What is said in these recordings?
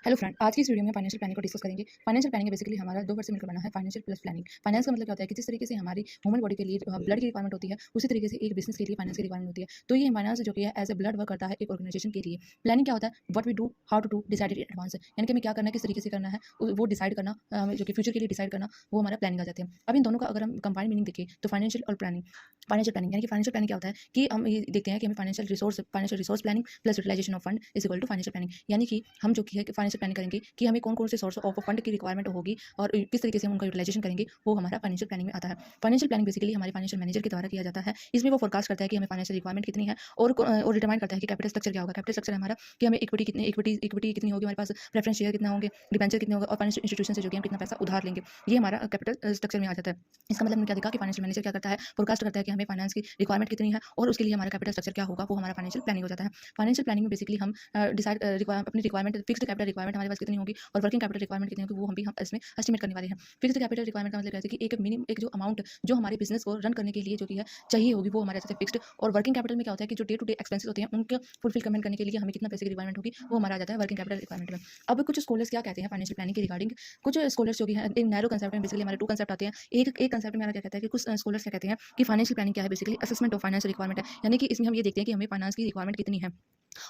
Hello friend, आज की इस वीडियो में फाइनेंशियल प्लानिंग को डिस्कस करेंगे। फाइनेंशियल प्लानिंग बेसिकली हमारा दो वर्ड से मिलकर बना है, फाइनेंशियल प्लस प्लानिंग। फाइनेंस का मतलब क्या होता है कि जिस तरीके से हमारी ह्यूमन बॉडी के लिए ब्लड की रिक्वायरमेंट होती है, उसी तरीके से एक बिजनेस के लिए फाइनेंस की रिक्वायरमेंट होती है। तो ये फाइनेंस जो कि है एज ए ब्लड वर्क करता है एक ऑर्गेनाइजेशन के लिए। प्लानिंग क्या होता है, what we do, how to do, decided in advance, यानी कि हमें क्या करना है, किस तरीके से करना है, वो डिसाइड करना, हमें जो कि फ्यूचर के लिए डिसाइड करना, वो हमारा प्लानिंग आ जाते हैं। अब इन दोनों का अगर हम कंबाइंड मीनिंग देखें तो फाइनेंशियल और प्लानिंग, फाइनेंशियल प्लानिंग यानी कि फाइनेंशियल प्लानिंग क्या होता है कि हम ये देखते हैं कि हमें financial resource planning plus utilization of fund is equal to financial planning. यानी कि हम जो कि है फाइनेंशियल प्लानिंग करेंगे कि हमें कौन कौन से सोर्स ऑफ फंड की रिक्वायरमेंट होगी और किस तरीके से हम उनका यूटिलाइजेशन करेंगे, वो हमारा फाइनेंशियल प्लानिंग में आता है। फाइनेंशियल प्लानिंग बेसिकली हमारे फाइनेंशियल मैनेजर के द्वारा किया जाता है। इसमें वो फोरकास्ट करता है कि हमें फाइनेंशियल रिक्वायरमेंट कितनी है और डिटरमाइन करता है कि कैपिटल स्ट्रक्चर क्या होगा। कैपिटल स्ट्रक्चर हमारा कि हमें इक्विटी कितनी होगी हमारे पास, प्रेफरेंस शेयर कितना होंगे, डिबेंचर कितने होगा और फाइनेंशियल इंस्टीट्यूशन से जो कि हम कितना पैसा उधार लेंगे, ये हमारा कैपिटल स्ट्रक्चर में आ जाता है। इसका मतलब हमने क्या देखा कि फाइनेंशियल मैनेजर क्या करता है, फोरकास्ट करता है कि हमें फाइनेंस की रिक्वायरमेंट कितनी है और उसके लिए हमारा कैपिटल स्ट्रक्चर क्या होगा, वो हमारा फाइनेंशियल प्लानिंग हो जाता है। फाइनेंशियल प्लानिंग में बेसिकली हम डिसाइड अपनी रिक्वायरमेंट, फिक्स्ड कैपिटल रिक्वायरमेंट हमारे पास कितनी होगी और वर्किंग कैपिटल रिक्वायरमेंट कितनी होगी, वो हम इसमें एस्टिमेट करने वाले हैं। फिक्स्ड कैपिटल रिक्वायरमेंट का मतलब कहते हैं कि एक जो अमाउंट जो हमारे बिजनेस को रन करने के लिए जो कि है चाहिए होगी, वो हमारे फिक्स्ड। और वर्किंग कैपिटल में क्या होता है कि जो डे टू डे एक्सपेंसेस होते हैं उनके फुलफिल करने के लिए हमें कितना पैसे की रिक्वायरमेंट होगी, वो हमारा आ जाता है वर्किंग कैपिटल रिक्वायरमेंट में। अब कुछ स्कॉलर्स क्या कहते हैं फाइनेंशियल प्लानिंग के रिगार्डिंग, कुछ स्कॉलर्स जो कि है एक नैरो कंसेप्ट में, बेसिकली हमारे टू कंसेप्ट आते हैं। एक कंसेप्ट में हमारा क्या कहता है कि कुछ स्कॉलर्स क्या कहते हैं कि फाइनेंशियल प्लानिंग क्या है, basically assessment of financial requirement है। यानी कि इसमें हम ये देखते हैं कि हमें फाइनेंस की रिक्वायरमेंट कितनी है।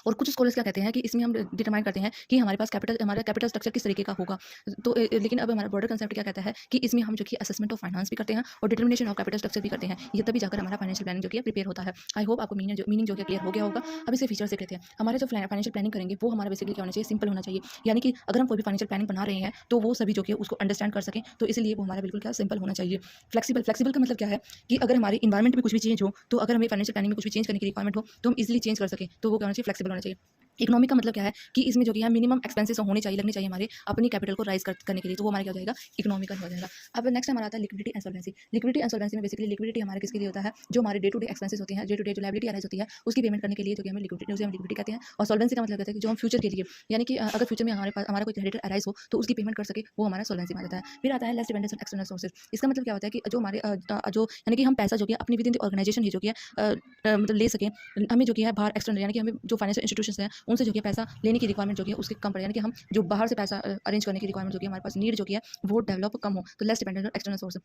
और कुछ स्कॉलर्स क्या कहते हैं कि इसमें हम डिटरमाइन करते हैं कि हमारा कैपिटल स्ट्रक्चर किस तरीके का होगा। तो लेकिन अब हमारा बॉर्डर कंसेप्ट क्या कहता है कि इसमें हम जो कि असेसमेंट ऑफ फाइनेंस भी करते हैं और डिटर्मिनेशन ऑफ कैपिटल स्ट्रक्चर भी करते हैं। ये तभी जाकर हमारा फाइनेंशियल प्लानिंग जो कि प्रिपेयर होता है। आई होप आपको मीनिंग जो कि क्लियर हो गया होगा। अब इसके फीचर्स देख लेते हैं। हमारे जो फाइनेंशियल प्लानिंग करेंगे वो हमारा बेसिकली क्या होना चाहिए, सिंपल होना चाहिए। यानी कि अगर हम कोई भी फाइनेंशियल प्लानिंग बना रहे हैं तो वो सभी जो कि उसको अंडरस्टैंड कर सकें, तो इसलिए वो हमारा बिल्कुल क्या सिंपल होना चाहिए। फ्लेक्सिबल का मतलब क्या है कि अगर हमारे इन्वायरमेंट में कुछ भी चेंज हो, तो अगर हमें फाइनेंशियल प्लानिंग में कुछ भी चेंज करने की रिक्वायरमेंट हो तो हम इजीली चेंज कर सकें, तो वो क्या होना चाहिए, फ्लेक्सिबल होना चाहिए। इकोनॉमिक का मतलब क्या है कि इसमें जो कि है मिनिमम एक्सपेंसेस होने चाहिए, लगने चाहिए हमारे अपनी कैपिटल को राइज करने के लिए, तो वो हमारा क्या हो जाएगा, इकोनॉमिकल हो जाएगा। अब नेक्स्ट हमारा आता है liquidity and solvency. Liquidity and solvency में बेसिकली लिक्विडिटी हमारे किसके लिए होता है, जो हमारे डे टू डे एक्सपेंसेस होती हैं, डे टू डे जो लायबिलिटी अराइज होती है उसकी पेमेंट करने के लिए जो कि हमें लिक्विडिटी कहते हैं। और सॉल्वेंसी का मतलब कहते हैं कि जो हम फ्यूचर के लिए, यानी कि अगर फ्यूचर में हमारे पास हमारा कोई क्रेडिट अराइज हो तो उसकी पेमेंट कर सके, वो हमारा सॉल्वेंसी में आ जाता है। फिर आता है less dependence on external sources. इसका मतलब क्या होता है कि जो हमारे जो यानी कि हम पैसा जो कि अपनी विद इन द ऑर्गेनाइजेशन ही जो कि है मतलब ले सकें। हमें जो कि है बाहर एक्सटर्नल, यानी कि हमें जो फाइनेंशियल इंस्टीट्यूशंस हैं उनसे जो कि पैसा लेने की रिक्वायरमेंट जो कि है उसके कम पड़े, यानी कि हम जो बाहर से पैसा अरेंज करने की रिक्वायरमेंट जो कि हमारे पास नीड जो कि है वो डेवलप कम हो, तो less dependent on external source.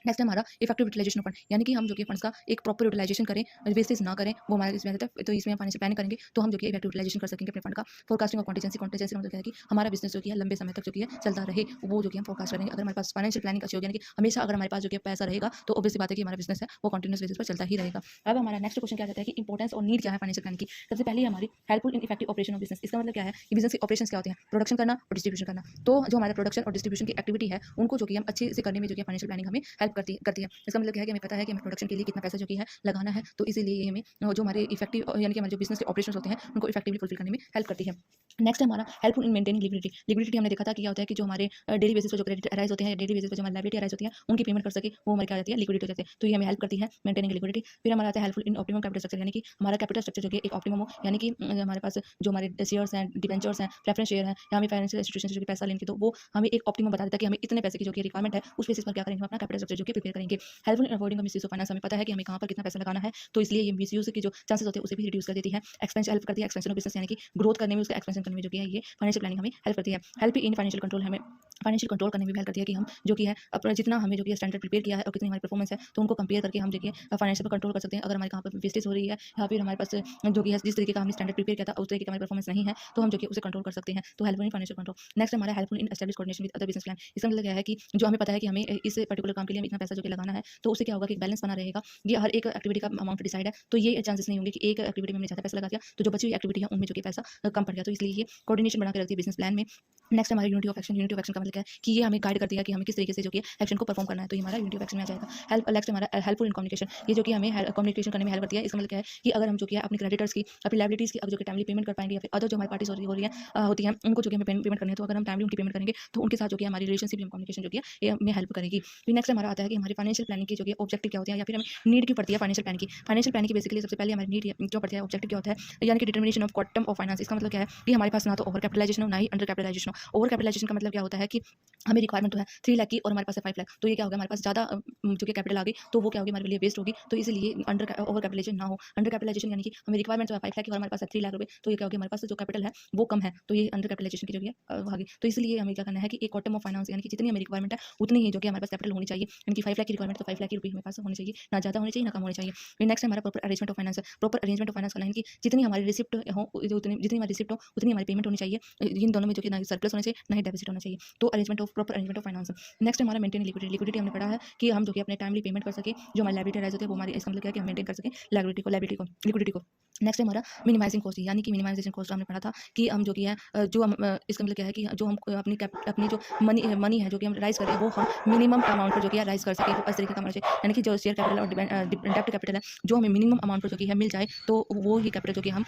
Next हमारा इफेक्टिव यूटिलाइजेशन ऑफ फंड, यानी कि हम जो कि फंड्स का एक प्रॉपर यूटिलाइजेशन करें, वेस्टेज ना करें, वो हमारे इसमें आता है। तो इसमें हम फाइनेंशियल प्लानिंग करेंगे तो हम जो कि इफेक्टिव यूटिलाइजेशन कर सकेंगे अपने फंड का। फोरकास्टिंग ऑफ कॉन्टीजेंसी का मतलब क्या है कि हमारा बिजनेस जो कि है लंबे समय तक जो कि है चलता रहे, वो जो कि हम फोरकास्ट करेंगे। अगर हमारे पास फाइनेंशियल प्लानिंग अच्छी होगी, यानी कि हमेशा अगर हमारे पास जो कि पैसा रहेगा, तो ऑब्वियसली बात है कि हमारा बिजनेस है वो कंटिन्यूस बेसिस पर चलता ही रहेगा। अब हमारा नेक्स्ट क्वेश्चन क्या आता है कि इंपॉर्टेंस और नीड क्या है फाइनेंशियल प्लानिंग की। सबसे पहले हमारी helpful in effective operation of business. इसका मतलब क्या है कि बिजनेस के ऑपरेशंस क्या होते हैं, प्रोडक्शन करना और डिस्ट्रीब्यूशन करना। तो जो हमारा प्रोडक्शन और डिस्ट्रीब्यूशन की एक्टिविटी है उनको जो कि हम अच्छे से करने में जो कि फाइनेंशियल प्लानिंग हमें हेल्प करती है। इसका मतलब क्या है कि हमें पता है कि हमें प्रोडक्शन के लिए कितना पैसा जो कि है लगाना है, तो इसीलिए ये हमें जो हमारे इफेक्टिव, यानी कि हमारे जो बिजनेस के ऑपरेशंस होते हैं उनको इफेक्टिवली फुलफिल करने में हेल्प करती है। नेक्स्ट हमारा helpful in maintaining liquidity. Liquidity हमने देखा था कि क्या होता है कि जो हमारे डेली बेसिस पर जो क्रेडिट अराइज होते हैं, डेली बेसिस पर जो हमारी लायबिलिटी अराइज होती है उनकी पेमेंट कर सके, वो हमारी क्या जाती है, लिक्विडिटी हो जाती है। तो ये हमें हेल्प करती है मेंटेनिंग लिक्विडिटी। फिर हमारा आता है helpful in optimum capital structure, यानी कि हमारा कैपिटल स्ट्रक्चर जो कि एक ऑप्टिमम हो, यानी कि हमारे पास जो हमारे शेयर्स हैं, डिबेंचर्स हैं, प्रेफरेंस शेयर हैं, या हमें फाइनेंशियल इंस्टीट्यूशन से जो कि पैसा लेंगे, तो वो हमें एक ऑप्टिमम बता देता है कि हमें इतने पैसे की जो कि रिक्वायरमेंट है, उस बेसिस पर क्या करेंगे, हम अपना कैपिटल स्ट्रक्चर जो कि प्रिपेयर करेंगे। Helpful in avoiding misuse of finance, हमें पता है कि हमें कहाँ पर कितना पैसा लगाना है, तो इसलिए ये मिसयूज की जो चांसेस होते हैं उसे भी रिड्यूस कर देती है। एक्सपेंशन हेल्प करती है, एक्सपेंशन ऑफ बिजनेस, यानी कि ग्रोथ करने में, उसका एक्सपेंशन करने में जो कि है ये फाइनेंशियल प्लानिंग हमें हेल्प करती है। हेल्प इन फाइनेंशियल कंट्रोल, हमें फाइनेंशियल कंट्रोल करने में भी हेल्प करती है कि हम जो कि है अपना जितना हमें जो कि स्टैंडर्ड प्रिपेयर किया है और कितनी हमारी परफॉर्मेंस है, तो उनको कंपेयर करके हम जो कि फाइनेंशियल पर कंट्रोल कर सकते हैं। अगर हमारे कहाँ पर वेस्टेज हो रही है या फिर हमारे पास जो कि है जिस तरीके का हमने स्टैंडर्ड प्रिपेयर किया था उस तरीके की हमारी परफॉर्मेंस नहीं है, तो हम जो कि उसे कंट्रोल कर सकते हैं। तो helpful in financial control. Next हमारा helpful in establish coordination with other business plan. इसका मतलब क्या है कि जो हमें पता है कि हमें इस पर्टिकुलर काम के लिए हमें इतना पैसा जो कि लगाना है, तो उससे क्या होगा कि बैलेंस बना रहेगा। ये हर एक एक्टिविटी का अमाउंट डिसाइड है, तो ये चांसेस नहीं होंगे कि एक एक्टिविटी में हमने ज़्यादा पैसा लगा दिया तो जो बची हुई एक्टिविटी है उनमें जो कि पैसा कम पड़ गया, तो इसलिए ये कोऑर्डिनेशन बना के रखती है बिजनेस प्लान में। नेक्स्ट हमारा unity of action. Unity of action का मतलब क्या है कि ये हमें गाइड करती है कि हमें किस तरीके से जो कि एक्शन को परफॉर्म करना है, तो ये हमारा यूनिटी ऑफ एक्शन में आ जाएगा। नेक्स्ट हमारा हेल्पफुल इन कम्युनिकेशन। ये जो कि हमें कम्युनिकेशन करने में हेल्प करती है। इसका मतलब क्या है कि अगर हम जो कि है अपने क्रेडिटर्स की, अपनी लायबिलिटीज़ की अगर जो कि टाइमली पेमेंट कर पाएंगे, या फिर अदर जो हमारी पार्टीज हो रही है होती हैं उनको जो कि हमें पेमेंट करनी है, तो अगर हम टाइमली उनकी पेमेंट करेंगे तो उनके साथ जो कि हमारी रिलेशनशिप या कम्युनिकेशन जो कि है ये हमें हेल्प करेगी। फिर नेक्स्ट हमारा आता है कि हमारी फाइनेंशियल प्लानिंग की जो कि ऑब्जेक्टिव क्या होती है, या फिर हमें नीड की पड़ती है फाइनेंशियल प्लानिंग की। फाइनेंशियल प्लानिंग की बेसिकली सबसे पहले हमारी नीड जो पड़ती है, ऑब्जेक्टिव क्या होता है, यानी कि determination of quantum of finance. इसका मतलब क्या है कि हमारे पास ना तो ओवर कैपिटलाइजेशन हो, ना ही अंडर कैपिटलाइजेशन हो। ओवर कैपिटलाइजेशन का मतलब क्या होता है कि कि हमें रिक्वायरमेंट तो है 3 लाख की और हमारे पास है 5 लाख, तो ये क्या हो गया, हमारे पास ज़्यादा जो कि कैपिटल आ गई, तो वो क्या होगी, हमारे लिए वेस्ट होगी। तो इसीलिए ओवर कैपिटलाइजेशन ना हो। अंडर कैपिटलाइजेशन यानी कि हमें रिक्वायरमेंट तो है 5 लाख की और हमारे पास है 3 लाख रुपए, तो ये क्या होगी, हमारे पास जो कैपिटल है वो कम है, तो ये अंडर कैपिटलाइजेशन की जो है आ गई। तो इसलिए हमें क्या करना है कि एक क्वांटम ऑफ फाइनेंस यानी कि जितनी हमें रिक्वायरमेंट है उतनी ही जो कि हमारे पास कैपिटल होनी चाहिए, यानी कि 5 लाख की रिक्वायरमेंट तो 5 लाख की रुपये हमारे पास होनी चाहिए, ना ज़्यादा होनी चाहिए ना कम होनी चाहिए। फिर नेक्स्ट हमारा प्रॉपर अरेंजमेंट ऑफ फाइनेंस है। प्रॉपर अरेंजमेंट ऑफ फाइनेंस करना है कि जितनी हमारी रिसिप्ट हो, जितनी हमारी रिसिप्ट हो उतनी हमारी पेमेंट होनी चाहिए। इन दोनों में जो कि ना सरप्लस होना चाहिए ना ही डेफिसिट होना चाहिए। तो proper arrangement of finance. Next हमारा मेंटेन लिक्विडिटी। लिक्विडिटी हमने पढ़ा है कि हम जो कि अपने टाइमली पेमेंट कर सके, जो हमारी लायबिलिटी राइज होती है वो हमारी, इसका मतलब क्या है कि हम मेंटेन कर सकें लायबिलिटी को लिक्विडिटी को। नेक्स्ट हमारा मिनिमाइजिंग कॉस्ट, यानी कि मिनिमाइजेशन कॉस्ट हमने पढ़ा था कि हम जो कि है जो हम इसका मतलब क्या है कि जो हम अपनी जो मनी है जो कि हम राइज करें वो हम मिनिमम अमाउंट पर जो कि राइज कर सके, तो इस तरीके का होना चाहिए। यानी कि जो शेयर कैपिटल और डेब्ट कैपिटल है जो हमें मिनिमम अमाउंट पर जो कि है मिल जाए, तो वो ही कैपिटल जो कि हम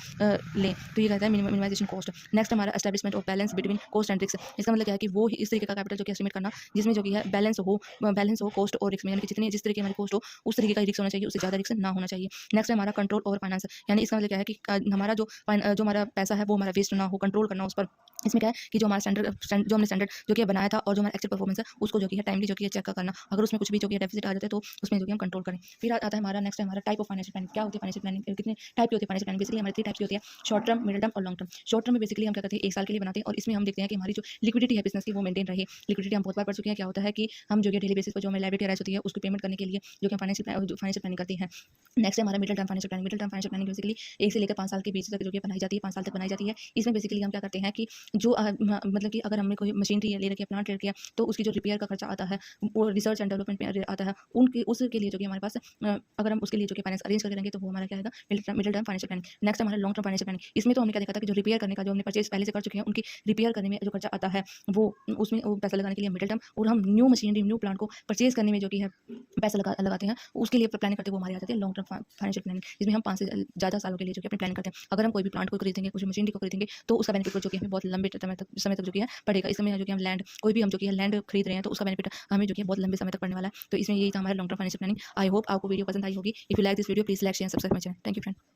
लें, तो ये कहता है मिनिमाइजेशन कॉस्ट। नेक्स्ट हमारा establishment of balance between cost and risk. इसका मतलब क्या है कि वो इस तरीके का कैपिटल जो कि एस्टिमेट करना जिसमें जो कि है बैलेंस हो कॉस्ट और रिस्क में, यानी कि जितनी जिस तरीके की हमारी कॉस्ट हो उस तरीके का रिस्क होना चाहिए, उससे ज़्यादा रिस्क ना होना चाहिए। नेक्स्ट हमारा कंट्रोल ओवर फाइनेंस, यानी इसका मतलब क्या है कि हमारा जो हमारा पैसा है वो हमारा वेस्ट ना हो, कंट्रोल करना उस पर। इसमें क्या है कि जो हमारा जो हमने स्टैंडर्ड जो कि बनाया था और जो हमारा एक्चुअल परफॉर्मेंस है उसको जो कि है टाइमली जो कि चेक करना, अगर उसमें कुछ भी जो कि डेफिसिट आ जाता है तो उसमें जो कि हम कंट्रोल करें। फिर आता है हमारा नेक्स्ट हमारा टाइप ऑफ फाइनेंशियल प्लानिंग। क्या होती है फाइनेंशियल प्लानिंग, कितने टाइप की होती है फाइनेंशियल प्लानिंग? बेसिकली हमारे 3 टाइप्स की होती है, शॉर्ट टर्म, मिडिल टर्म और लॉन्ग टर्म। शॉर्ट टर्म में बेसिकली हम क्या करते हैं, 1 साल के लिए बनाते हैं और इसमें हम देखते हैं कि हमारी जो लिक्विडिटी है बिजनेस की वो मेंटेन रहे। लिक्विडिटी हम बहुत बार पढ़ चुके हैं, क्या होता है कि हम जो कि डेली बेसिस पर जो हमें लायबिलिटी राइज होती है उसको पेमेंट करने के लिए जो कि फाइनेंशियल प्लानिंग करते हैं। नेक्स्ट हमारा middle term financial planning. Middle term financial planning basically 1 से लेकर 5 साल के बीच तक जो कि बनाई जाती है, 5 साल तक बनाई जाती है। इसमें बेसिकली हम क्या करते हैं कि जो मतलब कि अगर हमने कोई मशीनरी ले रखी है, प्लांट ले रखी है, तो उसकी जो रिपेयर का खर्चा आता है वो रिसर्च एंड डेवलपमेंट में आता है, उनके उसके लिए जो कि हमारे पास अगर हम उसके लिए जो कि फाइनेंस अरेंज करके रहेंगे तो वो हमारा क्या आएगा, middle term financial planning. Next हमारा लॉन्ग टर्म फाइनेंशियल प्लानिंग। इसमें तो हमने क्या देखा था कि जो रिपेयर करने का जो हमने परचेज पहले से कर चुके हैं उनकी रिपेयर करने में जो खर्चा आता है वो उसमें वो पैसा लगाने के लिए मिडिल टर्म, और हम न्यू मशीनरी न्यू प्लांट को परचेज करने में जो कि है पैसा लगाते हैं उसके लिए प्लानिंग करते हैं, वो हमारी आ जाती है लॉन्ग टर्म फाइनेंशियल प्लानिंग, जिसमें हम 5 से ज़्यादा सालों के लिए जो कि अपनी प्लानिंग करते हैं। अगर हम कोई भी प्लांट को खरीदेंगे, कुछ मशीनरी को खरीदेंगे, तो उसका बेनिफिट जो कि हमें बहुत लंबे समय तक जो कि है पड़ेगा। इसमें जो कि हम लैंड कोई भी हम जो कि लैंड खरीद रहे हैं तो उसका बेनिफिट हमें जो कि बहुत लंबे समय तक पड़ने वाला है। तो इसमें यही था हमारा long term financial planning. I hope आपको वीडियो पसंद आई होगी। If you like this video please like share subscribe my channel. Thank you friend.